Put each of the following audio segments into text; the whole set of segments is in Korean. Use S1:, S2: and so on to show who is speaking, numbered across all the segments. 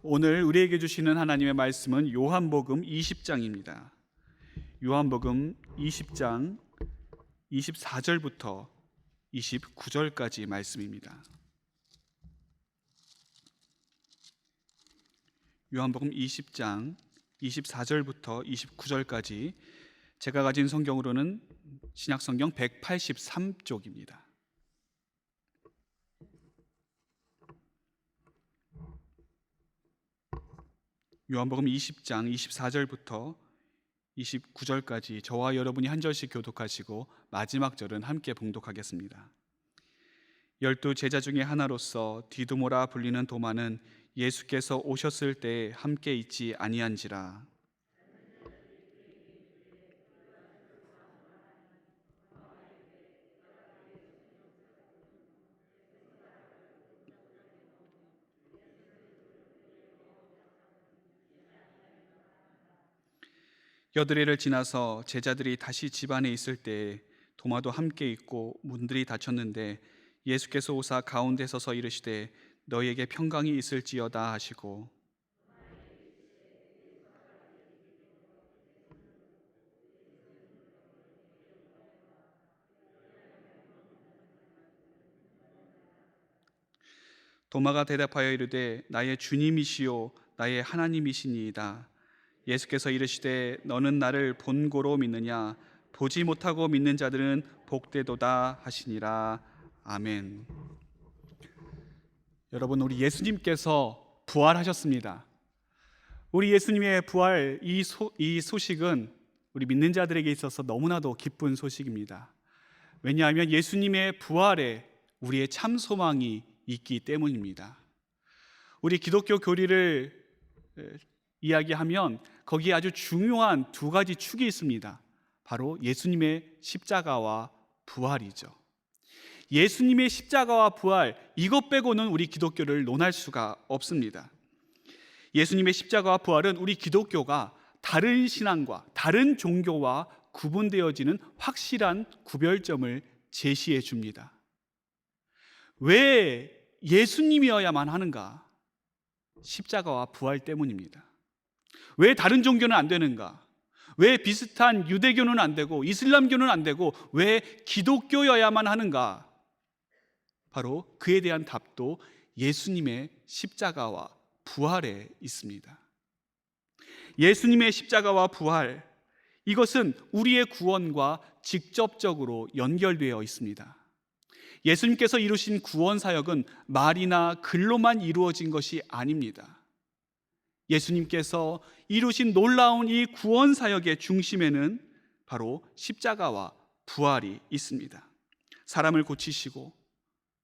S1: 오늘 우리에게 주시는 하나님의 말씀은 요한복음 20장입니다. 요한복음 20장 24절부터 29절까지 말씀입니다. 요한복음 20장 24절부터 29절까지 제가 가진 성경으로는 신약성경 183쪽입니다. 요한복음 20장 24절부터 29절까지 저와 여러분이 한 절씩 교독하시고 마지막 절은 함께 봉독하겠습니다. 12 제자 중에 하나로서 디두모라 불리는 도마는 예수께서 오셨을 때 함께 있지 아니한지라. 여드레를 지나서 제자들이 다시 집 안에 있을 때 도마도 함께 있고 문들이 닫혔는데 예수께서 오사 가운데 서서 이르시되 너희에게 평강이 있을지어다 하시고 도마가 대답하여 이르되 나의 주님이시요 나의 하나님이시니이다. 예수께서 이르시되 너는 나를 본고로 믿느냐 보지 못하고 믿는 자들은 복되도다 하시니라. 아멘. 여러분, 우리 예수님께서 부활하셨습니다. 우리 예수님의 부활 이 소식은 우리 믿는 자들에게 있어서 너무나도 기쁜 소식입니다. 왜냐하면 예수님의 부활에 우리의 참 소망이 있기 때문입니다. 우리 기독교 교리를 이야기하면 거기에 아주 중요한 두 가지 축이 있습니다. 바로 예수님의 십자가와 부활이죠. 예수님의 십자가와 부활, 이것 빼고는 우리 기독교를 논할 수가 없습니다. 예수님의 십자가와 부활은 우리 기독교가 다른 신앙과 다른 종교와 구분되어지는 확실한 구별점을 제시해 줍니다. 왜 예수님이어야만 하는가? 십자가와 부활 때문입니다. 왜 다른 종교는 안 되는가? 왜 비슷한 유대교는 안 되고 이슬람교는 안 되고 왜 기독교여야만 하는가? 바로 그에 대한 답도 예수님의 십자가와 부활에 있습니다. 예수님의 십자가와 부활, 이것은 우리의 구원과 직접적으로 연결되어 있습니다. 예수님께서 이루신 구원 사역은 말이나 글로만 이루어진 것이 아닙니다. 예수님께서 이루신 놀라운 이 구원 사역의 중심에는 바로 십자가와 부활이 있습니다. 사람을 고치시고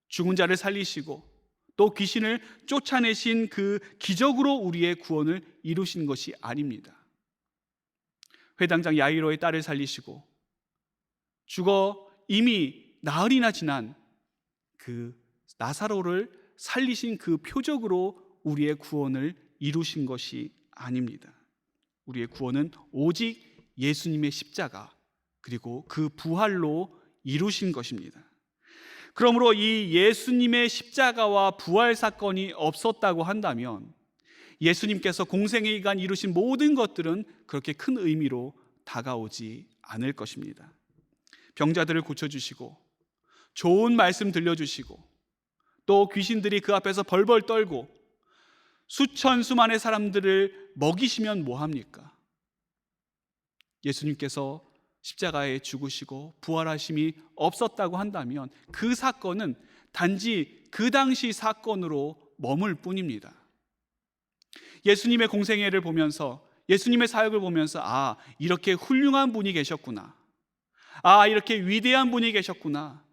S1: 죽은 자를 살리시고 또 귀신을 쫓아내신 그 기적으로 우리의 구원을 이루신 것이 아닙니다. 회당장 야이로의 딸을 살리시고 죽어 이미 나흘이나 지난 그 나사로를 살리신 그 표적으로 우리의 구원을 이루신 것이 아닙니다. 우리의 구원은 오직 예수님의 십자가 그리고 그 부활로 이루신 것입니다. 그러므로 이 예수님의 십자가와 부활 사건이 없었다고 한다면 예수님께서 공생의 기간 이루신 모든 것들은 그렇게 큰 의미로 다가오지 않을 것입니다. 병자들을 고쳐주시고 좋은 말씀 들려주시고 또 귀신들이 그 앞에서 벌벌 떨고 수천 수만의 사람들을 먹이시면 뭐합니까? 예수님께서 십자가에 죽으시고 부활하심이 없었다고 한다면 그 사건은 단지 그 당시 사건으로 머물 뿐입니다. 예수님의 공생애를 보면서 예수님의 사역을 보면서 이렇게 훌륭한 분이 계셨구나, 이렇게 위대한 분이 계셨구나,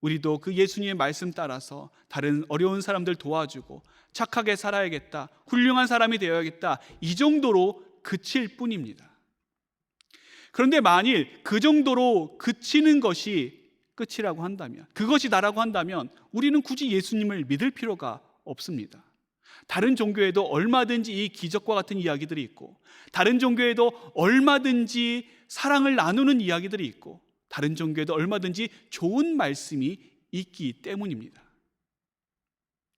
S1: 우리도 그 예수님의 말씀 따라서 다른 어려운 사람들 도와주고 착하게 살아야겠다, 훌륭한 사람이 되어야겠다, 이 정도로 그칠 뿐입니다. 그런데 만일 그 정도로 그치는 것이 끝이라고 한다면, 그것이 나라고 한다면 우리는 굳이 예수님을 믿을 필요가 없습니다. 다른 종교에도 얼마든지 이 기적과 같은 이야기들이 있고, 다른 종교에도 얼마든지 사랑을 나누는 이야기들이 있고, 다른 종교에도 얼마든지 좋은 말씀이 있기 때문입니다.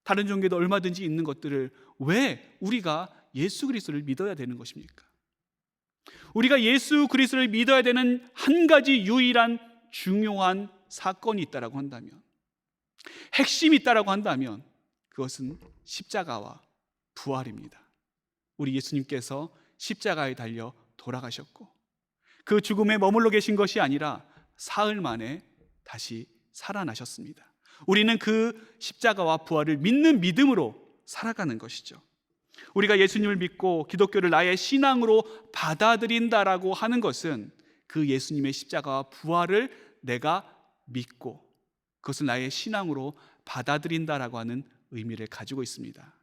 S1: 다른 종교도 얼마든지 있는 것들을 왜 우리가 예수 그리스도를 믿어야 되는 것입니까? 우리가 예수 그리스도를 믿어야 되는 한 가지 유일한 중요한 사건이 있다라고 한다면, 핵심이 있다라고 한다면 그것은 십자가와 부활입니다. 우리 예수님께서 십자가에 달려 돌아가셨고 그 죽음에 머물러 계신 것이 아니라 사흘 만에 다시 살아나셨습니다. 우리는 그 십자가와 부활을 믿는 믿음으로 살아가는 것이죠. 우리가 예수님을 믿고 기독교를 나의 신앙으로 받아들인다라고 하는 것은 그 예수님의 십자가와 부활을 내가 믿고 그것을 나의 신앙으로 받아들인다라고 하는 의미를 가지고 있습니다.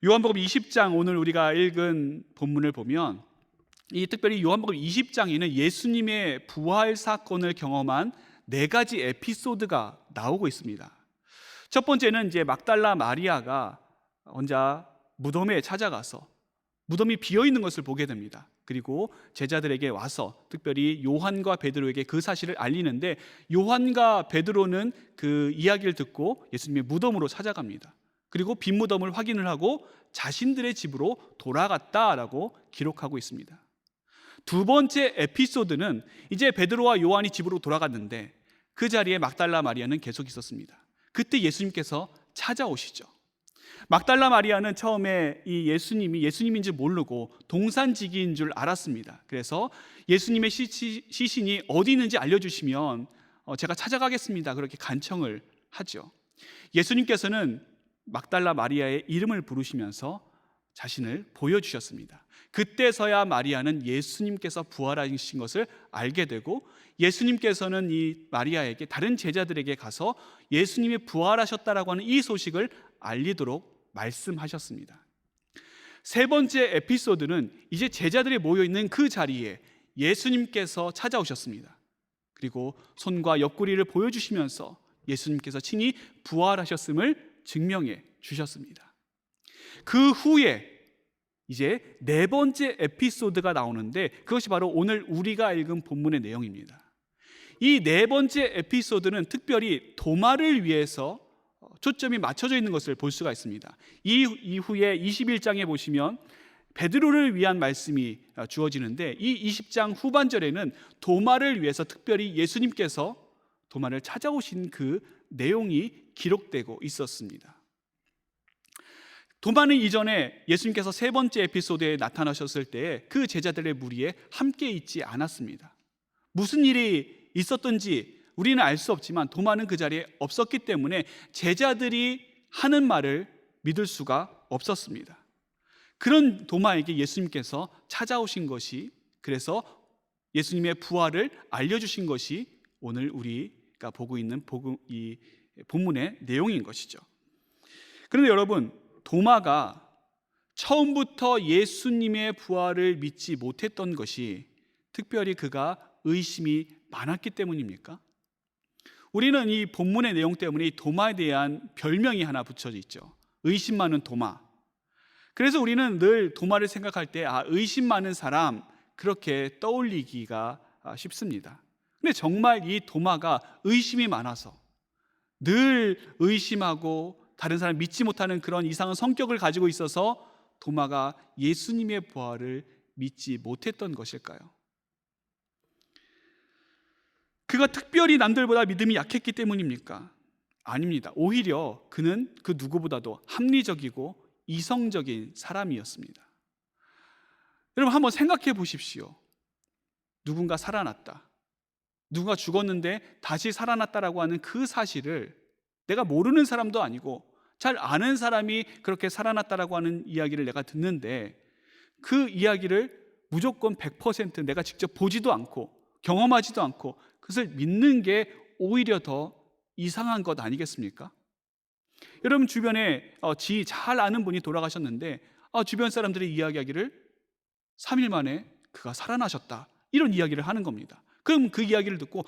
S1: 요한복음 20장, 오늘 우리가 읽은 본문을 보면 이 특별히 요한복음 20장에는 예수님의 부활 사건을 경험한 4가지 에피소드가 나오고 있습니다. 첫 번째는 이제 막달라 마리아가 혼자 무덤에 찾아가서 무덤이 비어 있는 것을 보게 됩니다. 그리고 제자들에게 와서 특별히 요한과 베드로에게 그 사실을 알리는데, 요한과 베드로는 그 이야기를 듣고 예수님의 무덤으로 찾아갑니다. 그리고 빈 무덤을 확인을 하고 자신들의 집으로 돌아갔다라고 기록하고 있습니다. 두 번째 에피소드는 이제 베드로와 요한이 집으로 돌아갔는데 그 자리에 막달라 마리아는 계속 있었습니다. 그때 예수님께서 찾아오시죠. 막달라 마리아는 처음에 이 예수님이 예수님인지 모르고 동산지기인 줄 알았습니다. 그래서 예수님의 시신이 어디 있는지 알려주시면 제가 찾아가겠습니다, 그렇게 간청을 하죠. 예수님께서는 막달라 마리아의 이름을 부르시면서 자신을 보여주셨습니다. 그때서야 마리아는 예수님께서 부활하신 것을 알게 되고, 예수님께서는 이 마리아에게, 다른 제자들에게 가서 예수님이 부활하셨다라고 하는 이 소식을 알리도록 말씀하셨습니다. 세 번째 에피소드는 이제 제자들이 모여있는 그 자리에 예수님께서 찾아오셨습니다. 그리고 손과 옆구리를 보여주시면서 예수님께서 친히 부활하셨음을 증명해 주셨습니다. 그 후에 이제 4번째 에피소드가 나오는데 그것이 바로 오늘 우리가 읽은 본문의 내용입니다. 이 4번째 에피소드는 특별히 도마를 위해서 초점이 맞춰져 있는 것을 볼 수가 있습니다. 이 이후에 21장에 보시면 베드로를 위한 말씀이 주어지는데, 이 20장 후반절에는 도마를 위해서 특별히 예수님께서 도마를 찾아오신 그 내용이 기록되고 있었습니다. 도마는 이전에 예수님께서 3번째 에피소드에 나타나셨을 때 그 제자들의 무리에 함께 있지 않았습니다. 무슨 일이 있었던지 우리는 알 수 없지만 도마는 그 자리에 없었기 때문에 제자들이 하는 말을 믿을 수가 없었습니다. 그런 도마에게 예수님께서 찾아오신 것이, 그래서 예수님의 부활을 알려주신 것이 오늘 우리가 보고 있는 이 본문의 내용인 것이죠. 그런데 여러분, 도마가 처음부터 예수님의 부활을 믿지 못했던 것이 특별히 그가 의심이 많았기 때문입니까? 우리는 이 본문의 내용 때문에 이 도마에 대한 별명이 하나 붙여져 있죠. 의심 많은 도마. 그래서 우리는 늘 도마를 생각할 때 의심 많은 사람, 그렇게 떠올리기가 쉽습니다. 근데 정말 이 도마가 의심이 많아서 늘 의심하고 다른 사람 믿지 못하는 그런 이상한 성격을 가지고 있어서 도마가 예수님의 부활을 믿지 못했던 것일까요? 그가 특별히 남들보다 믿음이 약했기 때문입니까? 아닙니다. 오히려 그는 그 누구보다도 합리적이고 이성적인 사람이었습니다. 여러분, 한번 생각해 보십시오. 누군가 살아났다, 누군가 죽었는데 다시 살아났다라고 하는 그 사실을 내가 모르는 사람도 아니고 잘 아는 사람이 그렇게 살아났다라고 하는 이야기를 내가 듣는데, 그 이야기를 무조건 100% 내가 직접 보지도 않고 경험하지도 않고 그것을 믿는 게 오히려 더 이상한 것 아니겠습니까? 여러분 주변에 잘 아는 분이 돌아가셨는데 주변 사람들이 이야기하기를 3일 만에 그가 살아나셨다, 이런 이야기를 하는 겁니다. 그럼 그 이야기를 듣고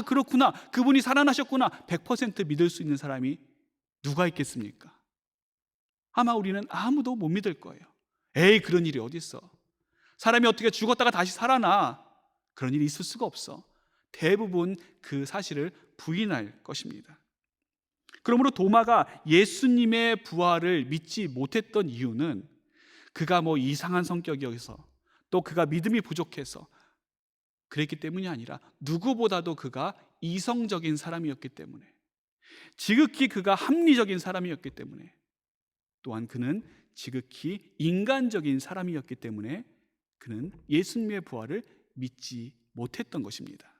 S1: 그렇구나, 그분이 살아나셨구나, 100% 믿을 수 있는 사람이 누가 있겠습니까? 아마 우리는 아무도 못 믿을 거예요. 에이, 그런 일이 어디 있어? 사람이 어떻게 죽었다가 다시 살아나? 그런 일이 있을 수가 없어. 대부분 그 사실을 부인할 것입니다. 그러므로 도마가 예수님의 부활을 믿지 못했던 이유는 그가 뭐 이상한 성격이어서, 또 그가 믿음이 부족해서 그랬기 때문이 아니라 누구보다도 그가 이성적인 사람이었기 때문에, 지극히 그가 합리적인 사람이었기 때문에, 또한 그는 지극히 인간적인 사람이었기 때문에 그는 예수님의 부활을 믿지 못했던 것입니다.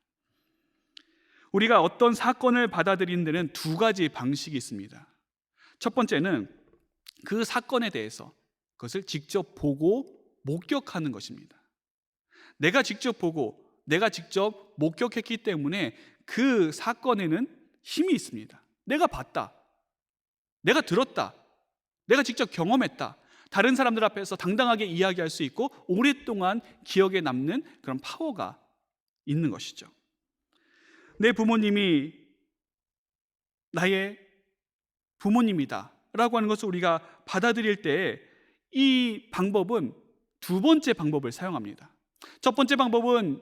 S1: 우리가 어떤 사건을 받아들이는 데는 두 가지 방식이 있습니다. 첫 번째는 그 사건에 대해서 그것을 직접 보고 목격하는 것입니다. 내가 직접 보고 내가 직접 목격했기 때문에 그 사건에는 힘이 있습니다. 내가 봤다, 내가 들었다, 내가 직접 경험했다. 다른 사람들 앞에서 당당하게 이야기할 수 있고 오랫동안 기억에 남는 그런 파워가 있는 것이죠. 내 부모님이 나의 부모님이다 라고 하는 것을 우리가 받아들일 때 이 방법은 두 번째 방법을 사용합니다. 첫 번째 방법은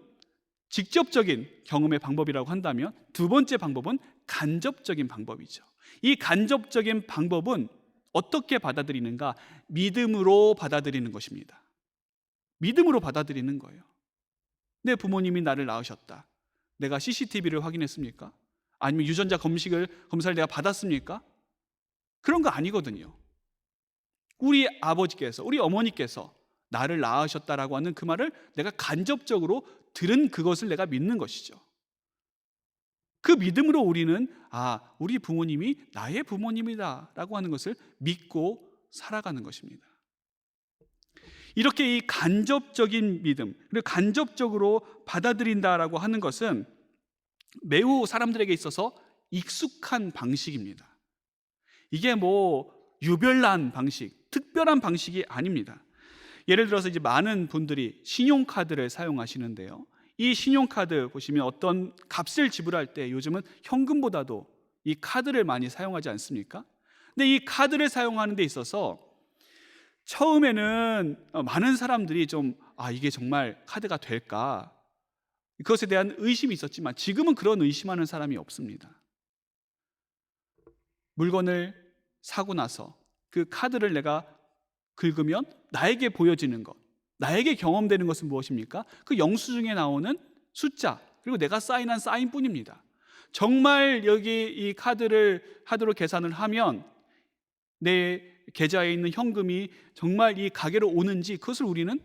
S1: 직접적인 경험의 방법이라고 한다면, 두 번째 방법은 간접적인 방법이죠. 이 간접적인 방법은 어떻게 받아들이는가? 믿음으로 받아들이는 것입니다. 믿음으로 받아들이는 거예요. 내 부모님이 나를 낳으셨다. 내가 CCTV를 확인했습니까? 아니면 유전자 검사를 내가 받았습니까? 그런 거 아니거든요. 우리 아버지께서, 우리 어머니께서 나를 낳으셨다라고 하는 그 말을 내가 간접적으로 들은 그것을 내가 믿는 것이죠. 그 믿음으로 우리는 우리 부모님이 나의 부모님이다 라고 하는 것을 믿고 살아가는 것입니다. 이렇게 이 간접적인 믿음, 그리고 간접적으로 받아들인다라고 하는 것은 매우 사람들에게 있어서 익숙한 방식입니다. 이게 뭐 유별난 방식, 특별한 방식이 아닙니다. 예를 들어서 이제 많은 분들이 신용카드를 사용하시는데요, 이 신용카드 보시면 어떤 값을 지불할 때 요즘은 현금보다도 이 카드를 많이 사용하지 않습니까? 근데 이 카드를 사용하는 데 있어서 처음에는 많은 사람들이 좀 이게 정말 카드가 될까? 그것에 대한 의심이 있었지만 지금은 그런 의심하는 사람이 없습니다. 물건을 사고 나서 그 카드를 내가 긁으면 나에게 보여지는 것, 나에게 경험되는 것은 무엇입니까? 그 영수증에 나오는 숫자, 그리고 내가 사인한 사인뿐입니다. 정말 여기 이 카드로 계산을 하면 내 계좌에 있는 현금이 정말 이 가게로 오는지, 그것을 우리는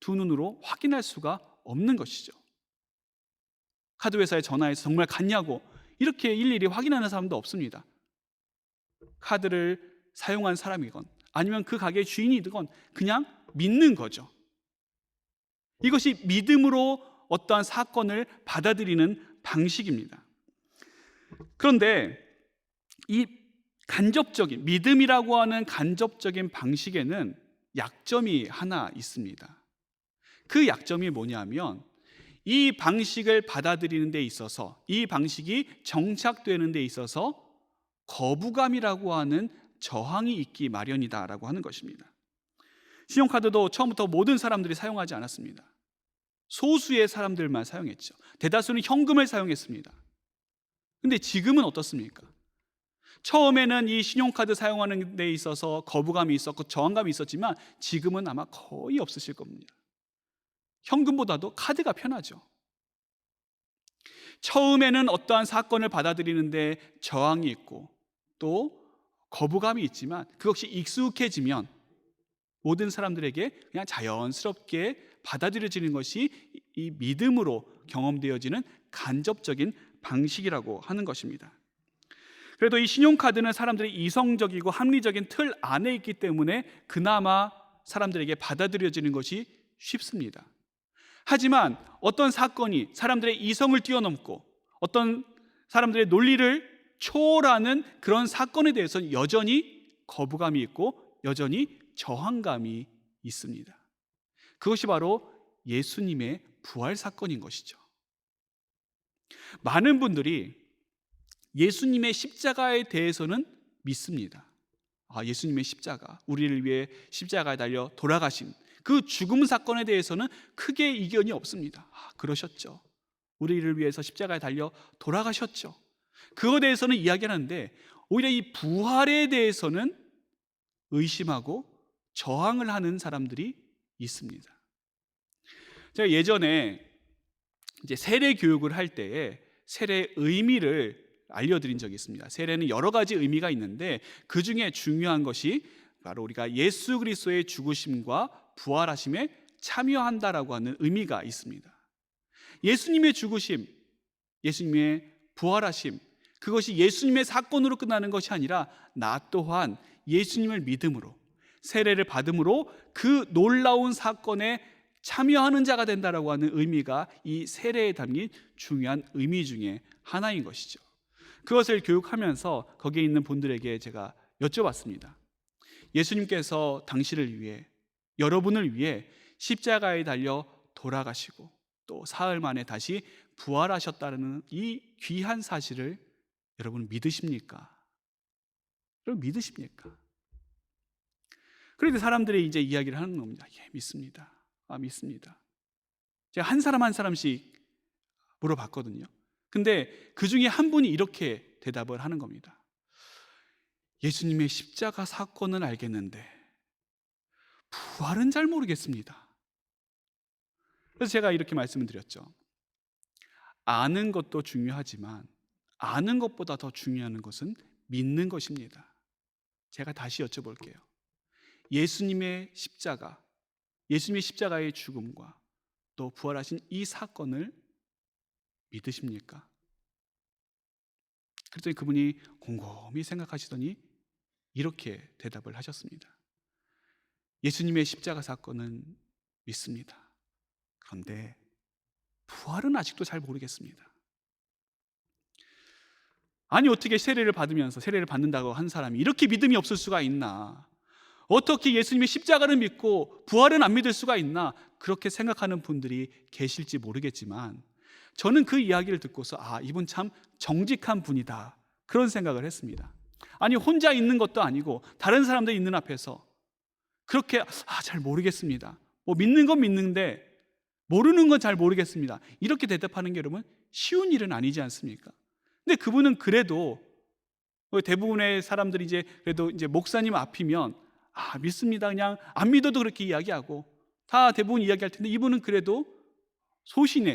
S1: 두 눈으로 확인할 수가 없는 것이죠. 카드 회사에 전화해서 정말 갔냐고 이렇게 일일이 확인하는 사람도 없습니다. 카드를 사용한 사람이건 아니면 그 가게의 주인이건 그냥 믿는 거죠. 이것이 믿음으로 어떠한 사건을 받아들이는 방식입니다. 그런데 이 간접적인 믿음이라고 하는 간접적인 방식에는 약점이 하나 있습니다. 그 약점이 뭐냐면, 이 방식을 받아들이는 데 있어서, 이 방식이 정착되는 데 있어서 거부감이라고 하는 저항이 있기 마련이다라고 하는 것입니다. 신용카드도 처음부터 모든 사람들이 사용하지 않았습니다. 소수의 사람들만 사용했죠. 대다수는 현금을 사용했습니다. 근데 지금은 어떻습니까? 처음에는 이 신용카드 사용하는 데 있어서 거부감이 있었고 저항감이 있었지만 지금은 아마 거의 없으실 겁니다. 현금보다도 카드가 편하죠. 처음에는 어떠한 사건을 받아들이는데 저항이 있고 또 거부감이 있지만 그것이 익숙해지면 모든 사람들에게 그냥 자연스럽게 받아들여지는 것이 이 믿음으로 경험되어지는 간접적인 방식이라고 하는 것입니다. 그래도 이 신용카드는 사람들이 이성적이고 합리적인 틀 안에 있기 때문에 그나마 사람들에게 받아들여지는 것이 쉽습니다. 하지만 어떤 사건이 사람들의 이성을 뛰어넘고 어떤 사람들의 논리를 초월하는 그런 사건에 대해서는 여전히 거부감이 있고 여전히 저항감이 있습니다. 그것이 바로 예수님의 부활 사건인 것이죠. 많은 분들이 예수님의 십자가에 대해서는 믿습니다. 예수님의 십자가, 우리를 위해 십자가에 달려 돌아가신 그 죽음 사건에 대해서는 크게 이견이 없습니다. 그러셨죠. 우리를 위해서 십자가에 달려 돌아가셨죠. 그거에 대해서는 이야기하는데 오히려 이 부활에 대해서는 의심하고 저항을 하는 사람들이 있습니다. 제가 예전에 이제 세례 교육을 할 때에 세례의 의미를 알려드린 적이 있습니다. 세례는 여러 가지 의미가 있는데 그 중에 중요한 것이 바로 우리가 예수 그리스도의 죽으심과 부활하심에 참여한다라고 하는 의미가 있습니다. 예수님의 죽으심, 예수님의 부활하심, 그것이 예수님의 사건으로 끝나는 것이 아니라 나 또한 예수님을 믿음으로 세례를 받음으로 그 놀라운 사건에 참여하는 자가 된다라고 하는 의미가 이 세례에 담긴 중요한 의미 중에 하나인 것이죠. 그것을 교육하면서 거기에 있는 분들에게 제가 여쭤봤습니다. 예수님께서 당신을 위해, 여러분을 위해 십자가에 달려 돌아가시고 또 사흘 만에 다시 부활하셨다는 이 귀한 사실을 여러분 믿으십니까? 여러분 믿으십니까? 그런데 사람들이 이제 이야기를 하는 겁니다. 예, 믿습니다. 믿습니다. 제가 한 사람 한 사람씩 물어봤거든요. 근데 그 중에 한 분이 이렇게 대답을 하는 겁니다. 예수님의 십자가 사건은 알겠는데 부활은 잘 모르겠습니다. 그래서 제가 이렇게 말씀을 드렸죠. 아는 것도 중요하지만 아는 것보다 더 중요한 것은 믿는 것입니다. 제가 다시 여쭤볼게요. 예수님의 십자가, 예수님의 십자가의 죽음과 또 부활하신 이 사건을 믿으십니까? 그랬더니 그분이 곰곰이 생각하시더니 이렇게 대답을 하셨습니다. 예수님의 십자가 사건은 믿습니다. 그런데 부활은 아직도 잘 모르겠습니다. 아니 어떻게 세례를 받으면서 세례를 받는다고 한 사람이 이렇게 믿음이 없을 수가 있나? 어떻게 예수님의 십자가를 믿고 부활은 안 믿을 수가 있나? 그렇게 생각하는 분들이 계실지 모르겠지만 저는 그 이야기를 듣고서 이분 참 정직한 분이다 그런 생각을 했습니다. 아니 혼자 있는 것도 아니고 다른 사람들 있는 앞에서 그렇게 잘 모르겠습니다. 믿는 건 믿는데 모르는 건 잘 모르겠습니다. 이렇게 대답하는 게 여러분 쉬운 일은 아니지 않습니까? 근데 그분은 그래도 대부분의 사람들이 그래도 목사님 앞이면 믿습니다. 그냥 안 믿어도 그렇게 이야기하고 다 대부분 이야기할 텐데 이분은 그래도 소신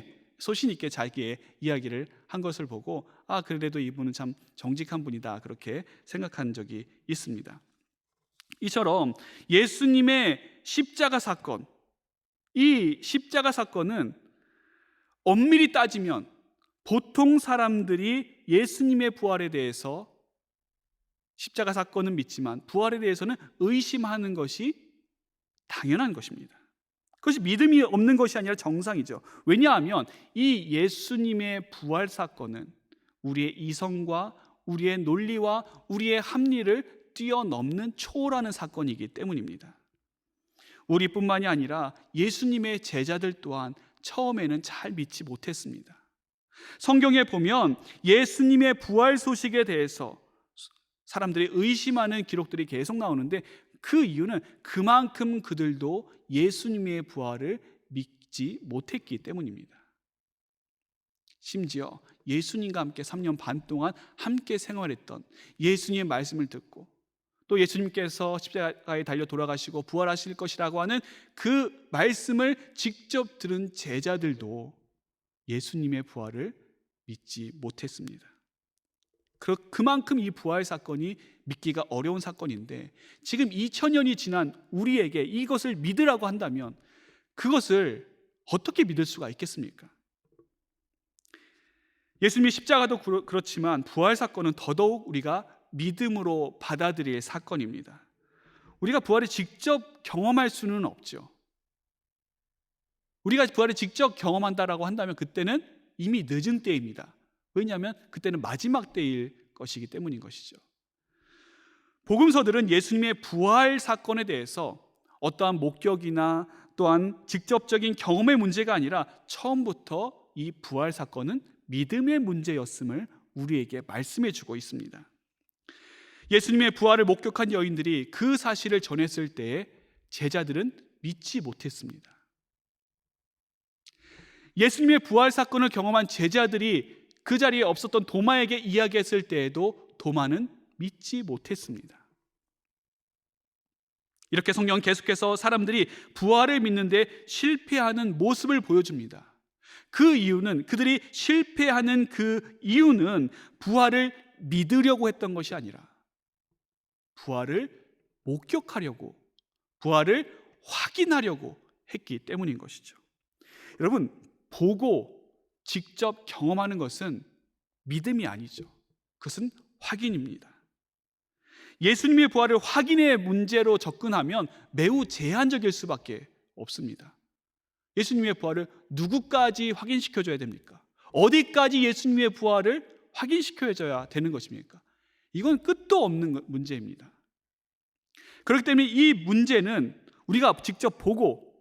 S1: 있게 자기의 이야기를 한 것을 보고 그래도 이분은 참 정직한 분이다 그렇게 생각한 적이 있습니다. 이처럼 예수님의 십자가 사건, 이 십자가 사건은 엄밀히 따지면 보통 사람들이 예수님의 부활에 대해서 십자가 사건은 믿지만 부활에 대해서는 의심하는 것이 당연한 것입니다. 그것이 믿음이 없는 것이 아니라 정상이죠. 왜냐하면 이 예수님의 부활 사건은 우리의 이성과 우리의 논리와 우리의 합리를 뛰어넘는 초월하는 사건이기 때문입니다. 우리뿐만이 아니라 예수님의 제자들 또한 처음에는 잘 믿지 못했습니다. 성경에 보면 예수님의 부활 소식에 대해서 사람들이 의심하는 기록들이 계속 나오는데 그 이유는 그만큼 그들도 예수님의 부활을 믿지 못했기 때문입니다. 심지어 예수님과 함께 3년 반 동안 함께 생활했던 예수님의 말씀을 듣고 또 예수님께서 십자가에 달려 돌아가시고 부활하실 것이라고 하는 그 말씀을 직접 들은 제자들도 예수님의 부활을 믿지 못했습니다. 그만큼 이 부활 사건이 믿기가 어려운 사건인데 지금 2000년이 지난 우리에게 이것을 믿으라고 한다면 그것을 어떻게 믿을 수가 있겠습니까? 예수님의 십자가도 그렇지만 부활 사건은 더더욱 우리가 믿음으로 받아들일 사건입니다. 우리가 부활을 직접 경험할 수는 없죠. 우리가 부활을 직접 경험한다라고 한다면 그때는 이미 늦은 때입니다. 왜냐하면 그때는 마지막 때일 것이기 때문인 것이죠. 복음서들은 예수님의 부활 사건에 대해서 어떠한 목격이나 또한 직접적인 경험의 문제가 아니라 처음부터 이 부활 사건은 믿음의 문제였음을 우리에게 말씀해 주고 있습니다. 예수님의 부활을 목격한 여인들이 그 사실을 전했을 때에 제자들은 믿지 못했습니다. 예수님의 부활 사건을 경험한 제자들이 그 자리에 없었던 도마에게 이야기했을 때에도 도마는 믿지 못했습니다. 이렇게 성경은 계속해서 사람들이 부활을 믿는데 실패하는 모습을 보여줍니다. 그 이유는, 그들이 실패하는 그 이유는 부활을 믿으려고 했던 것이 아니라 부활을 목격하려고, 부활을 확인하려고 했기 때문인 것이죠. 여러분, 보고 직접 경험하는 것은 믿음이 아니죠. 그것은 확인입니다. 예수님의 부활을 확인의 문제로 접근하면 매우 제한적일 수밖에 없습니다. 예수님의 부활을 누구까지 확인시켜줘야 됩니까? 어디까지 예수님의 부활을 확인시켜줘야 되는 것입니까? 이건 끝도 없는 문제입니다. 그렇기 때문에 이 문제는 우리가 직접 보고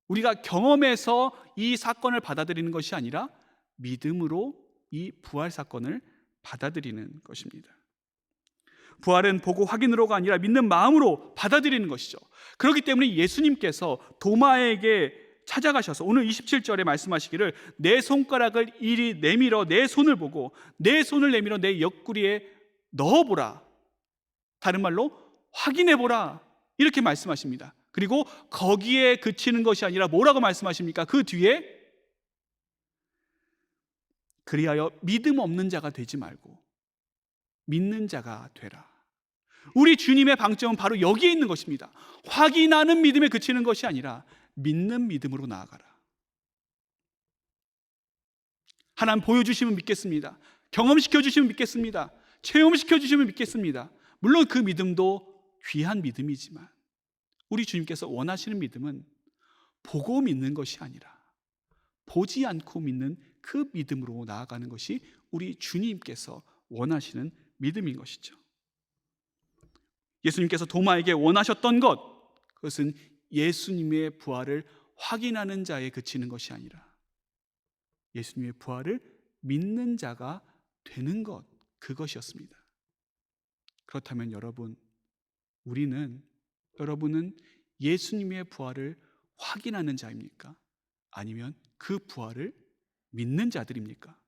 S1: 우리가 경험해서 이 사건을 받아들이는 것이 아니라 믿음으로 이 부활 사건을 받아들이는 것입니다. 부활은 보고 확인으로가 아니라 믿는 마음으로 받아들이는 것이죠. 그렇기 때문에 예수님께서 도마에게 찾아가셔서 오늘 27절에 말씀하시기를 내 손가락을 이리 내밀어 내 손을 보고 내 손을 내밀어 내 옆구리에 넣어보라. 다른 말로 확인해보라. 이렇게 말씀하십니다. 그리고 거기에 그치는 것이 아니라 뭐라고 말씀하십니까? 그 뒤에 그리하여 믿음 없는 자가 되지 말고 믿는 자가 되라. 우리 주님의 방점은 바로 여기에 있는 것입니다. 확인하는 믿음에 그치는 것이 아니라 믿는 믿음으로 나아가라. 하나님 보여주시면 믿겠습니다. 경험시켜주시면 믿겠습니다. 체험시켜주시면 믿겠습니다. 물론 그 믿음도 귀한 믿음이지만 우리 주님께서 원하시는 믿음은 보고 믿는 것이 아니라 보지 않고 믿는 그 믿음으로 나아가는 것이 우리 주님께서 원하시는 믿음인 것이죠. 예수님께서 도마에게 원하셨던 것, 그것은 예수님의 부활을 확인하는 자에 그치는 것이 아니라 예수님의 부활을 믿는 자가 되는 것, 그것이었습니다. 그렇다면 여러분은 예수님의 부활을 확인하는 자입니까? 아니면 그 부활을 믿는 자들입니까?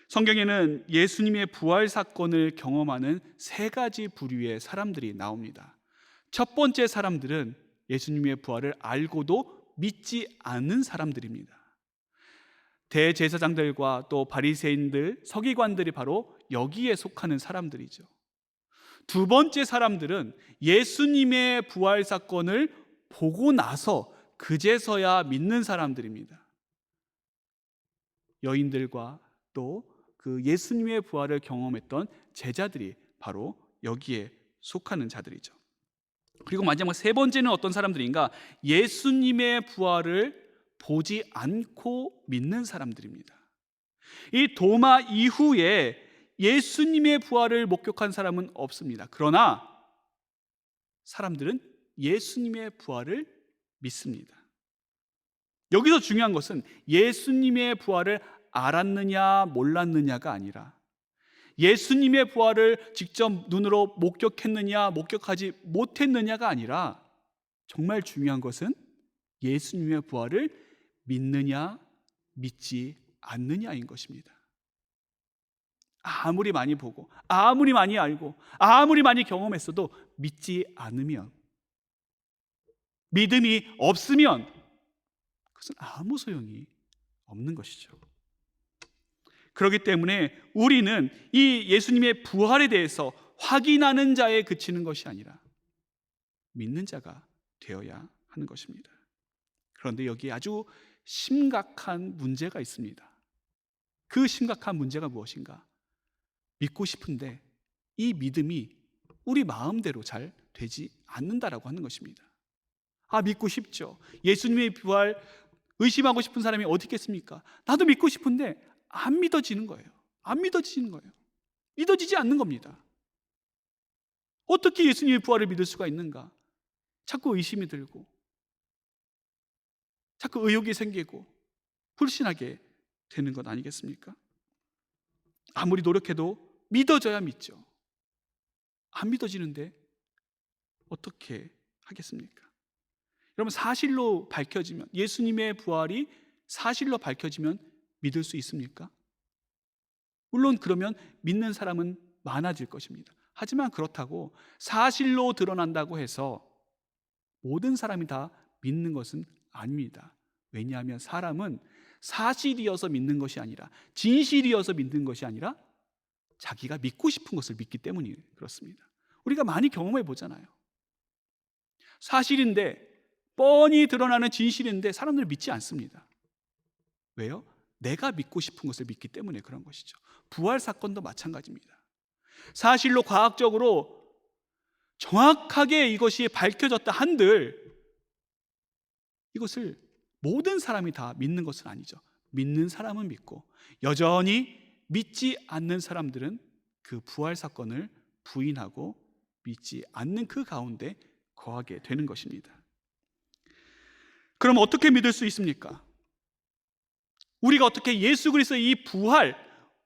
S1: 성경에는 예수님의 부활 사건을 경험하는 세 가지 부류의 사람들이 나옵니다. 첫 번째 사람들은 예수님의 부활을 알고도 믿지 않는 사람들입니다. 대제사장들과 또 바리새인들, 서기관들이 바로 여기에 속하는 사람들이죠. 두 번째 사람들은 예수님의 부활 사건을 보고 나서 그제서야 믿는 사람들입니다. 여인들과 또 그 예수님의 부활을 경험했던 제자들이 바로 여기에 속하는 자들이죠. 그리고 마지막 세 번째는 어떤 사람들인가? 예수님의 부활을 보지 않고 믿는 사람들입니다. 이 도마 이후에 예수님의 부활을 목격한 사람은 없습니다. 그러나 사람들은 예수님의 부활을 믿습니다. 여기서 중요한 것은 예수님의 부활을 알았느냐 몰랐느냐가 아니라 예수님의 부활을 직접 눈으로 목격했느냐 목격하지 못했느냐가 아니라 정말 중요한 것은 예수님의 부활을 믿느냐 믿지 않느냐인 것입니다. 아무리 많이 보고 아무리 많이 알고 아무리 많이 경험했어도 믿지 않으면, 믿음이 없으면 그것은 아무 소용이 없는 것이죠. 그렇기 때문에 우리는 이 예수님의 부활에 대해서 확인하는 자에 그치는 것이 아니라 믿는 자가 되어야 하는 것입니다. 그런데 여기에 아주 심각한 문제가 있습니다. 그 심각한 문제가 무엇인가? 믿고 싶은데 이 믿음이 우리 마음대로 잘 되지 않는다라고 하는 것입니다. 믿고 싶죠. 예수님의 부활 의심하고 싶은 사람이 어디 있겠습니까? 나도 믿고 싶은데 안 믿어지는 거예요. 안 믿어지는 거예요. 믿어지지 않는 겁니다. 어떻게 예수님의 부활을 믿을 수가 있는가? 자꾸 의심이 들고 자꾸 의욕이 생기고 불신하게 되는 것 아니겠습니까? 아무리 노력해도 믿어져야 믿죠. 안 믿어지는데 어떻게 하겠습니까? 여러분, 사실로 밝혀지면, 예수님의 부활이 사실로 밝혀지면 믿을 수 있습니까? 물론 그러면 믿는 사람은 많아질 것입니다. 하지만 그렇다고 사실로 드러난다고 해서 모든 사람이 다 믿는 것은 아닙니다. 왜냐하면 사람은 사실이어서 믿는 것이 아니라, 진실이어서 믿는 것이 아니라 자기가 믿고 싶은 것을 믿기 때문이 그렇습니다. 우리가 많이 경험해 보잖아요. 사실인데, 뻔히 드러나는 진실인데 사람들은 믿지 않습니다. 왜요? 내가 믿고 싶은 것을 믿기 때문에 그런 것이죠. 부활 사건도 마찬가지입니다. 사실로 과학적으로 정확하게 이것이 밝혀졌다 한들 이것을 모든 사람이 다 믿는 것은 아니죠. 믿는 사람은 믿고, 여전히 믿지 않는 사람들은 그 부활 사건을 부인하고 믿지 않는 그 가운데 거하게 되는 것입니다. 그럼 어떻게 믿을 수 있습니까? 우리가 어떻게 예수 그리스도의 이 부활,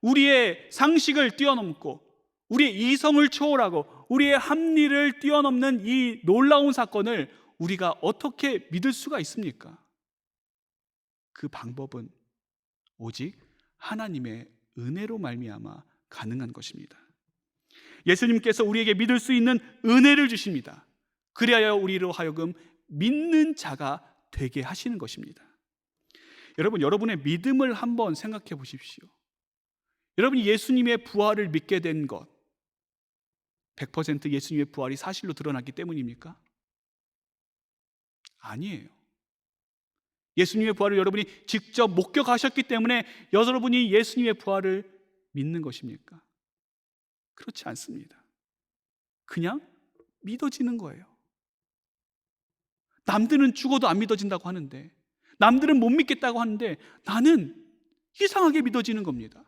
S1: 우리의 상식을 뛰어넘고 우리의 이성을 초월하고 우리의 합리를 뛰어넘는 이 놀라운 사건을 우리가 어떻게 믿을 수가 있습니까? 그 방법은 오직 하나님의 은혜로 말미암아 가능한 것입니다. 예수님께서 우리에게 믿을 수 있는 은혜를 주십니다. 그리하여 우리로 하여금 믿는 자가 되게 하시는 것입니다. 여러분, 여러분의 믿음을 한번 생각해 보십시오. 여러분이 예수님의 부활을 믿게 된 것, 100% 예수님의 부활이 사실로 드러났기 때문입니까? 아니에요. 예수님의 부활을 여러분이 직접 목격하셨기 때문에 여러분이 예수님의 부활을 믿는 것입니까? 그렇지 않습니다. 그냥 믿어지는 거예요. 남들은 죽어도 안 믿어진다고 하는데, 남들은 못 믿겠다고 하는데 나는 이상하게 믿어지는 겁니다.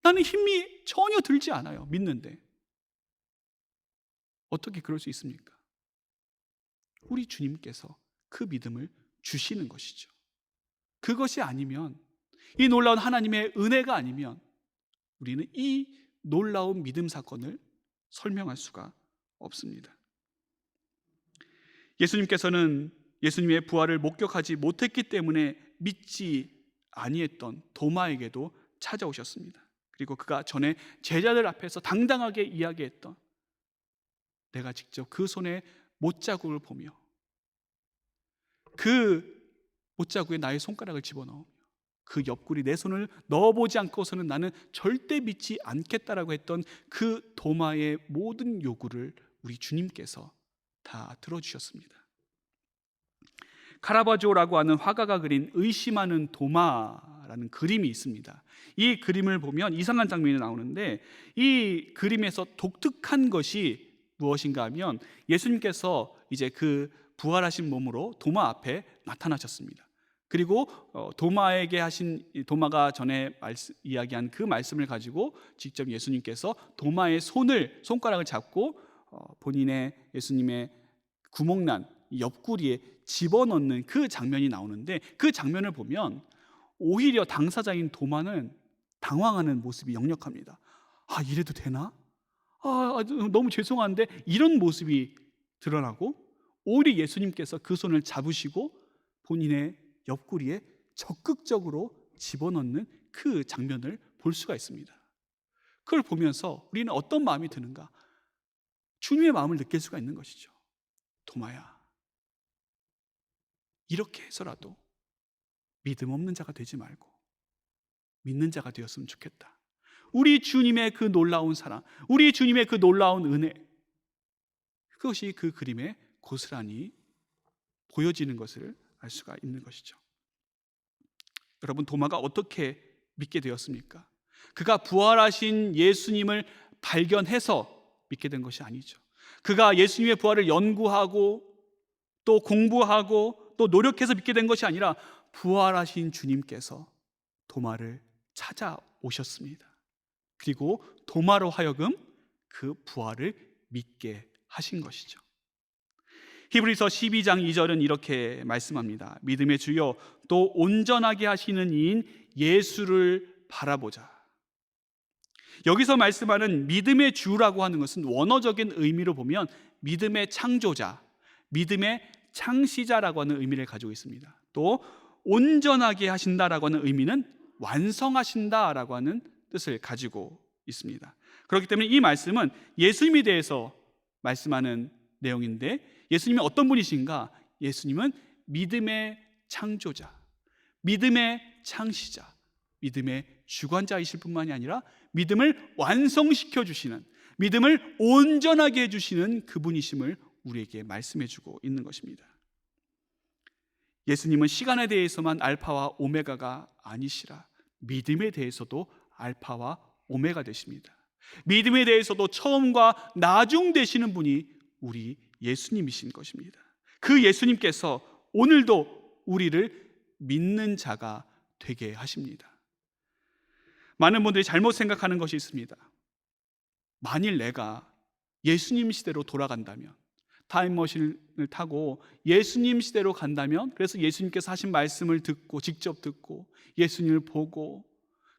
S1: 나는 힘이 전혀 들지 않아요. 믿는데. 어떻게 그럴 수 있습니까? 우리 주님께서 그 믿음을 주시는 것이죠. 그것이 아니면, 이 놀라운 하나님의 은혜가 아니면 우리는 이 놀라운 믿음 사건을 설명할 수가 없습니다. 예수님께서는 예수님의 부활을 목격하지 못했기 때문에 믿지 아니했던 도마에게도 찾아오셨습니다. 그리고 그가 전에 제자들 앞에서 당당하게 이야기했던, 내가 직접 그 손에 못자국을 보며 그 못자국에 나의 손가락을 집어넣으며 그 옆구리 내 손을 넣어보지 않고서는 나는 절대 믿지 않겠다라고 했던 그 도마의 모든 요구를 우리 주님께서 다 들어주셨습니다. 카라바조라고 하는 화가가 그린 의심하는 도마라는 그림이 있습니다. 이 그림을 보면 이상한 장면이 나오는데, 이 그림에서 독특한 것이 무엇인가 하면 예수님께서 이제 그 부활하신 몸으로 도마 앞에 나타나셨습니다. 그리고 도마에게 하신, 도마가 전에 이야기한 그 말씀을 가지고 직접 예수님께서 도마의 손가락을 잡고 본인의, 예수님의 구멍난 옆구리에 집어넣는 그 장면이 나오는데, 그 장면을 보면 오히려 당사자인 도마는 당황하는 모습이 역력합니다. 아, 이래도 되나? 너무 죄송한데, 이런 모습이 드러나고, 오히려 예수님께서 그 손을 잡으시고 본인의 옆구리에 적극적으로 집어넣는 그 장면을 볼 수가 있습니다. 그걸 보면서 우리는 어떤 마음이 드는가? 주님의 마음을 느낄 수가 있는 것이죠. 도마야, 이렇게 해서라도 믿음 없는 자가 되지 말고 믿는 자가 되었으면 좋겠다. 우리 주님의 그 놀라운 사랑, 우리 주님의 그 놀라운 은혜, 그것이 그 그림에 고스란히 보여지는 것을 알 수가 있는 것이죠. 여러분, 도마가 어떻게 믿게 되었습니까? 그가 부활하신 예수님을 발견해서 믿게 된 것이 아니죠. 그가 예수님의 부활을 연구하고 또 공부하고 또 노력해서 믿게 된 것이 아니라 부활하신 주님께서 도마를 찾아오셨습니다. 그리고 도마로 하여금 그 부활을 믿게 하신 것이죠. 히브리서 12장 2절은 이렇게 말씀합니다. 믿음의 주요 또 온전하게 하시는 이인 예수를 바라보자. 여기서 말씀하는 믿음의 주라고 하는 것은 원어적인 의미로 보면 믿음의 창조자, 믿음의 창시자라고 하는 의미를 가지고 있습니다. 또 온전하게 하신다라고 하는 의미는 완성하신다라고 하는 뜻을 가지고 있습니다. 그렇기 때문에 이 말씀은 예수님에 대해서 말씀하는 내용인데, 예수님이 어떤 분이신가? 예수님은 믿음의 창조자, 믿음의 창시자, 믿음의 주관자이실 뿐만이 아니라 믿음을 완성시켜 주시는, 믿음을 온전하게 해주시는 그분이심을 우리에게 말씀해 주고 있는 것입니다. 예수님은 시간에 대해서만 알파와 오메가가 아니시라 믿음에 대해서도 알파와 오메가 되십니다. 믿음에 대해서도 처음과 나중 되시는 분이 우리 예수님이신 것입니다. 그 예수님께서 오늘도 우리를 믿는 자가 되게 하십니다. 많은 분들이 잘못 생각하는 것이 있습니다. 만일 내가 예수님 시대로 돌아간다면, 타임머신을 타고 예수님 시대로 간다면, 그래서 예수님께서 하신 말씀을 듣고, 직접 듣고 예수님을 보고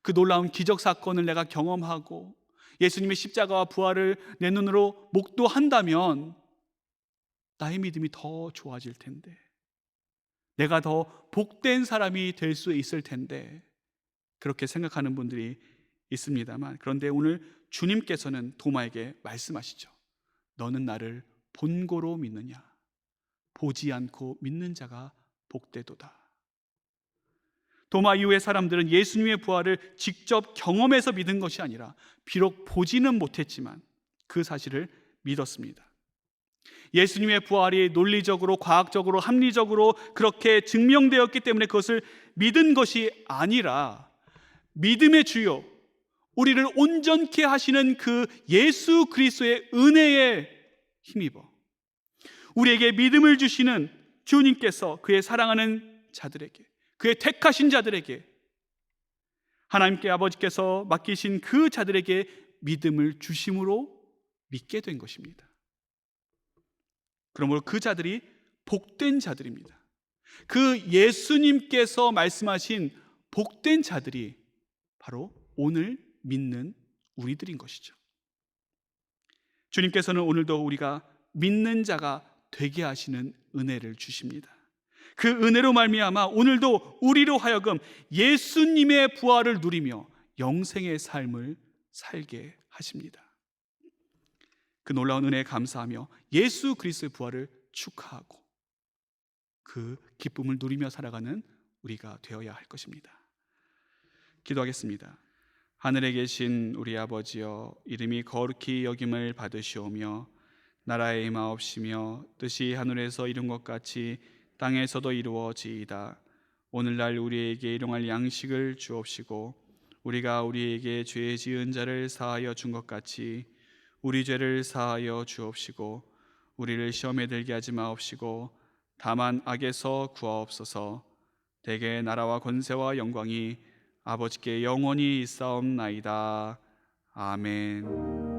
S1: 그 놀라운 기적 사건을 내가 경험하고 예수님의 십자가와 부활을 내 눈으로 목도한다면 나의 믿음이 더 좋아질 텐데, 내가 더 복된 사람이 될 수 있을 텐데, 그렇게 생각하는 분들이 있습니다만, 그런데 오늘 주님께서는 도마에게 말씀하시죠. 너는 나를 본고로 믿느냐? 보지 않고 믿는 자가 복되도다. 도마 이후의 사람들은 예수님의 부활을 직접 경험해서 믿은 것이 아니라 비록 보지는 못했지만 그 사실을 믿었습니다. 예수님의 부활이 논리적으로, 과학적으로, 합리적으로 그렇게 증명되었기 때문에 그것을 믿은 것이 아니라 믿음의 주요, 우리를 온전케 하시는 그 예수 그리스도의 은혜에 힘입어 우리에게 믿음을 주시는 주님께서 그의 사랑하는 자들에게, 그의 택하신 자들에게, 하나님께 아버지께서 맡기신 그 자들에게 믿음을 주심으로 믿게 된 것입니다. 그러므로 그 자들이 복된 자들입니다. 그 예수님께서 말씀하신 복된 자들이 바로 오늘 믿는 우리들인 것이죠. 주님께서는 오늘도 우리가 믿는 자가 되게 하시는 은혜를 주십니다. 그 은혜로 말미암아 오늘도 우리로 하여금 예수님의 부활을 누리며 영생의 삶을 살게 하십니다. 그 놀라운 은혜에 감사하며 예수 그리스도의 부활을 축하하고 그 기쁨을 누리며 살아가는 우리가 되어야 할 것입니다. 기도하겠습니다. 하늘에 계신 우리 아버지여, 이름이 거룩히 여김을 받으시오며 나라의 임하옵시며 뜻이 하늘에서 이룬 것 같이 땅에서도 이루어지이다. 오늘날 우리에게 일용할 양식을 주옵시고 우리가 우리에게 죄 지은 자를 사하여 준 것 같이 우리 죄를 사하여 주옵시고 우리를 시험에 들게 하지 마옵시고 다만 악에서 구하옵소서. 대개 나라와 권세와 영광이 아버지께 영원히 있사옵나이다. 아멘.